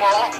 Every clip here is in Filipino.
mo.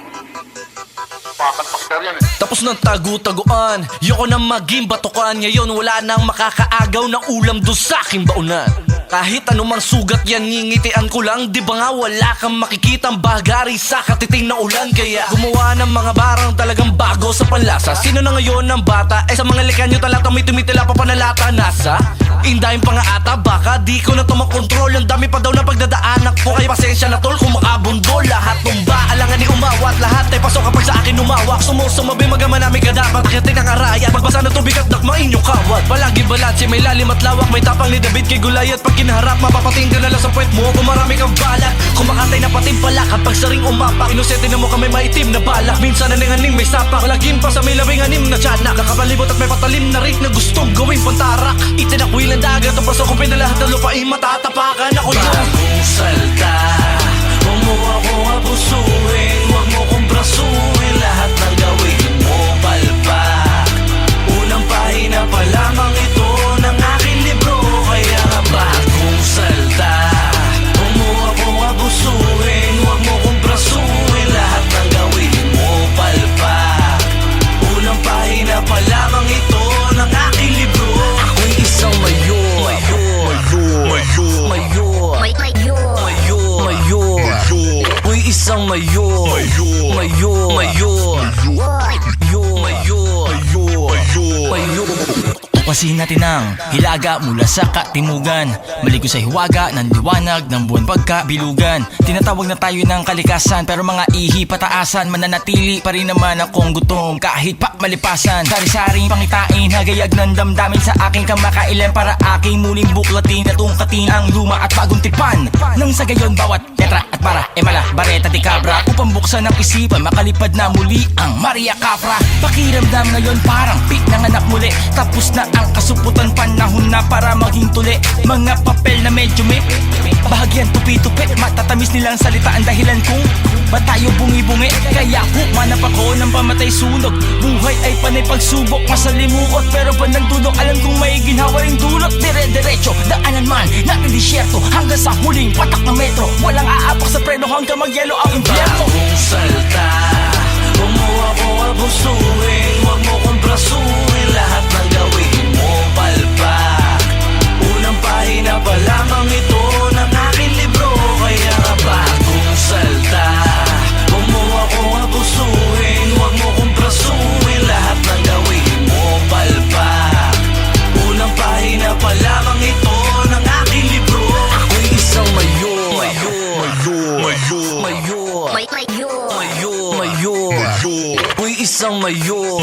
Pakalpakter yan eh. Tapos ng tagu-taguan, yoko na maging batukan. Ngayon wala nang makakaagaw na ulam doon sa aking baunan. Kahit anumang sugat yan, ngingitian ko lang. Di ba nga wala kang makikitang bagari sa katiting na ulan. Kaya gumawa ng mga barang talagang bago sa panlasa. Sino na ngayon ang bata? Sa mga likanyo talata may tumitila pa panalata. Nasa indahin pa nga ata, baka di ko na to makontrol. Ang dami pa daw na pagdadaanak po, kaya pasensya na tol kung makabundol. Lahat tumba, alangan ni umawat. Lahat ay pasok kapag sa akin umawak. Sumusumabi magaman namin ka dapat akitin ang araya. Magbasa ng tubig at dakma inyong kawat. Palagi balanse, may lalim at lawak. May tapang ni David kay Goliath. Pag kinaharap, mapapating ka na lang sa puwet mo. Kung marami kang balat, kumakatay na pating palak. At pag saring umapak, inosente na mo kami maitim na balak. Minsan na ninganing may sapak, palagim pa sa may labing anim na tiyanak. Nakapalibot at may patalim na rik na gustong gawing pantarak. Itinakwil ang dagat, ang pasok ko pinalahat ng lupa. Matatapakan ako yung bagong salta. Huwag mo akong abusuhin, huwag mo kong brasuhin. Lahat ng gawin mo palpak. Unang pahina pa lamang ito ng aking libro. Kaya nga bagong salta. Huwag mo akong abusuhin, huwag mo kong brasuhin. Lahat ng gawin mo palpak. Unang pahina pa lamang ito ng aking libro. Ako'y isang mayor. Ako'y isang mayor. Tuklasin natin ang hilaga mula sa katimugan. Maligo sa hiwaga ng liwanag ng buwan pagkabilugan. Tinatawag na tayo ng kalikasan, pero mga ihi pataasan. Mananatili pa rin naman akong gutom kahit pa malipasan. Sari-saring pangitain, hagayag ng damdamin sa aking kamakailan. Para aking muling buklatin at ungkatin ang luma at bagong tipan. Nang sa gayon bawat letra at para emala, bareta di cabra. Upang buksan ang isipan, makalipad na muli ang Maria Capra. Pakiramdam ngayon parang pinanganak muli. Tapos na ang kasuputan, panahon na para maging tuli. Mga papel na medyo may bahagyan tupi-tupi. Matatamis nilang salita ang dahilan kung ba't tayo bungi-bungi. Kaya humanap ako ng pamatay sunog. Buhay ay panay pagsubok, masalimuot pero bandang dulok. Alam kong may ginhawa ring dulot. Dire-diretso, daanan man natin disyerto. Hanggang sa huling patak ng metro. Walang aapak sa preno hanggang magyelo ang impyerno. Bagong salta, huwag mo ako abusuhin, huwag mo kong brasuhin. Lahat ng gawin mo palpak. Unang pahina pa lamang ito ng aking libro. Kaya nga bagong salta, huwag mo akong abusuhin, huwag mo kong brasuhin. Lahat ng gawin mo palpak. Unang pahina pa lamang ito ng aking libro. Ako'y isang mayor. Ako'y isang mayor.